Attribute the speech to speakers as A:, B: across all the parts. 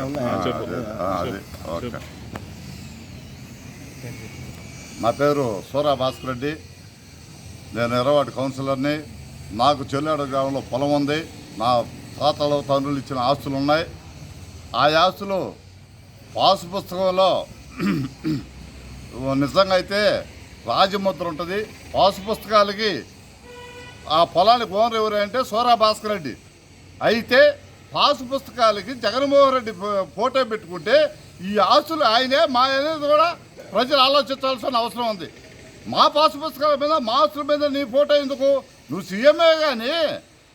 A: అది ఓకే. నా పేరు సూరా భాస్కర్ రెడ్డి. నేను ఎర్రవాడి కౌన్సిలర్ని. నాకు చెల్లాడ గ్రామంలో పొలం ఉంది. నా తాతలు తండ్రులు ఇచ్చిన ఆస్తులు ఉన్నాయి. ఆ ఆస్తులు పాసు పుస్తకంలో నిజంగా అయితే రాజముద్ర ఉంటుంది. పాసు పుస్తకాలకి ఆ పొలానికి ఓనర్ ఎవరు అంటే సూరా భాస్కర్ రెడ్డి. అయితే పాసు పుస్తకాలకి జగన్మోహన్ రెడ్డి ఫోటో పెట్టుకుంటే ఈ ఆస్తులు ఆయనే మా అనేది కూడా ప్రజలు ఆలోచించాల్సిన అవసరం ఉంది. మా పాసు పుస్తకాల మీద మా ఆస్తుల మీద నీ ఫోటో ఎందుకు? నువ్వు సీఎంఏ కానీ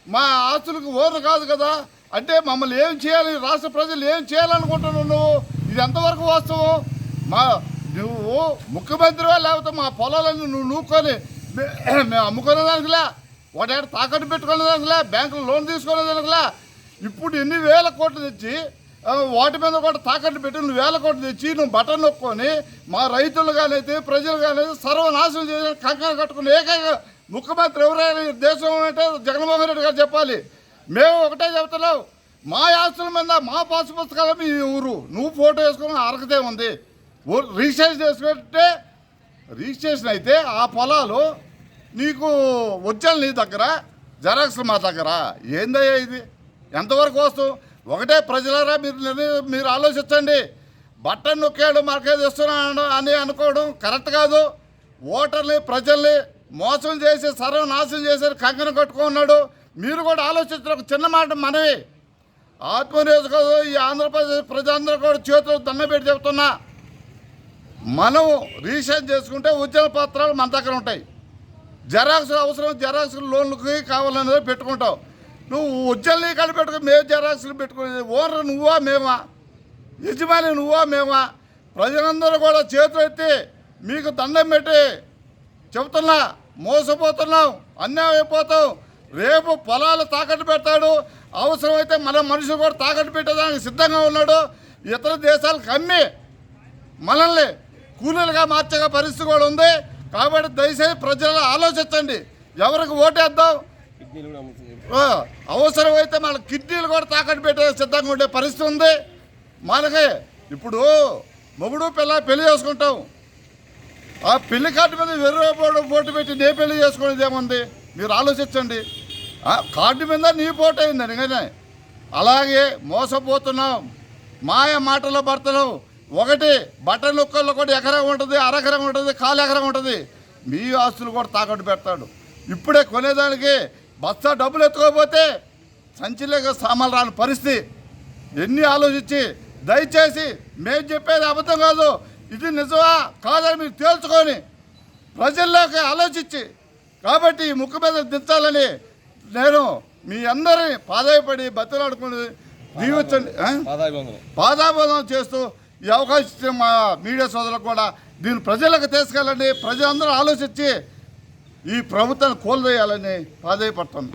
A: మా ఆస్తులకు ఓనర్ కాదు కదా. అంటే మమ్మల్ని ఏం చేయాలి, రాష్ట్ర ప్రజలు ఏం చేయాలనుకుంటున్నావు నువ్వు? ఇది ఎంతవరకు వాస్తవం? నువ్వు ముఖ్యమంత్రివా లేకపోతే మా పొలాలన్నీ నువ్వు నూక్కొని మేము అమ్ముకునేదానికిలే, వాటి తాకట్టు పెట్టుకునేదానికిలే, బ్యాంకులో లోన్ తీసుకునేదానికిలే. ఇప్పుడు ఎన్ని వేల కోట్లు తెచ్చి వాటి మీద కూడా తాకట్టు పెట్టి నువ్వు వేల కోట్లు తెచ్చి నువ్వు బటన్ నొక్కొని మా రైతులు కానైతే ప్రజలు కానైతే సర్వనాశనం చేసి కంకణం కట్టుకుని ఏకైక ముఖ్యమంత్రి ఎవరైనా దేశం అంటే జగన్మోహన్ రెడ్డి గారు చెప్పాలి. మేము ఒకటే చెప్తున్నాం, మా ఆస్తుల మీద మా పాసు పుస్తకాల మీ ఊరు నువ్వు ఫోటో వేసుకుని అర్హతే ఉంది. రిజిస్ట్రేషన్ చేసుకుంటే రిజిస్ట్రేషన్ అయితే ఆ పొలాలు నీకు వచ్చాను నీ దగ్గర, జెరాక్స్లు మా దగ్గర. ఏందయ్యా ఇది? ఎంతవరకు వస్తాం? ఒకటే ప్రజలారా మీరు ఆలోచించండి. బట్టన్ నొక్కాడు మార్కేజ్ ఇస్తున్నాడు అని అనుకోవడం కరెక్ట్ కాదు. ఓటర్ని ప్రజల్ని మోసం చేసి సర్వనాశనం చేశారు, కంకణం కట్టుకున్నాడు. మీరు కూడా ఆలోచించిన ఒక చిన్న మాట మనవి. ఆత్మనియోజకవర్గం ఈ ఆంధ్రప్రదేశ్ ప్రజలందరూ కూడా చేతులు దండ పెట్టి చెప్తున్నా, మనం రీసెర్చ్ చేసుకుంటే ఉద్యమ పత్రాలు మన దగ్గర ఉంటాయి. జెరాక్స్ అవసరం, జెరాక్స్ లోన్లకి కావాలనేది పెట్టుకుంటావు. నువ్వు ఉజ్జల్ని కలిపి పెట్టుకుని మేము జెరాక్స్లు పెట్టుకునేది ఓనర్ నువ్వా మేమా? యజమాని నువ్వా మేమా? ప్రజలందరూ కూడా చేతులు ఎత్తి మీకు దండం పెట్టి చెబుతున్నా, మోసపోతున్నాం, అన్యాయం అయిపోతాం. రేపు పొలాలు తాకట్టు పెడతాడు. అవసరమైతే మన మనుషులు కూడా తాకట్టు పెట్టేదానికి సిద్ధంగా ఉన్నాడు. ఇతర దేశాలకు అమ్మి మనల్ని కూలీలుగా మార్చే పరిస్థితి కూడా ఉంది. కాబట్టి దయచేసి ప్రజలు ఆలోచించండి, ఎవరికి ఓటేద్దాం. అవసరమైతే మన కిడ్నీలు కూడా తాకట్టు పెట్టే సిద్ధంగా ఉండే పరిస్థితి ఉంది మనకి. ఇప్పుడు మొగుడు పిల్ల పెళ్లి చేసుకుంటాం, ఆ పెళ్లి కార్డు మీద 20 రూపాయలు ఫోటో పెట్టి నే పెళ్లి చేసుకునేది ఏముంది? మీరు ఆలోచించండి. కార్డు మీద నీ ఫోటో అయిందని కానీ అలాగే మోసపోతున్నాం, మాయ మాటలో పడుతున్నాం. ఒకటి బట్టల నొక్కల్లో కూడా ఎకరం ఉంటుంది, అరెకరం ఉంటుంది, కాలు ఎకరం ఉంటుంది. మీ ఆస్తులు కూడా తాకట్టు పెడతాడు. ఇప్పుడే కొనేదానికి బస్తా డబ్బులు ఎత్తుకోకపోతే సంచిలేక సామాన్లు రాని పరిస్థితి. ఎన్ని ఆలోచించి దయచేసి మేము చెప్పేది అబద్ధం కాదు, ఇది నిజమా కాదని మీరు తేల్చుకొని ప్రజల్లోకి ఆలోచించి కాబట్టి ఈ ముక్కు మీద దించాలని నేను మీ అందరినీ పాదాయపడి బతిలాడుకుని దీవించండి, పాదాబంధం చేస్తూ ఈ అవకాశం ఇచ్చిన మా మీడియా సోదరులకు కూడా దీన్ని ప్రజలకు తీసుకెళ్ళండి. ప్రజలందరూ ఆలోచించి ఈ ప్రభుత్వాన్ని కోల్వేయాలని పాదాయపడుతుంది.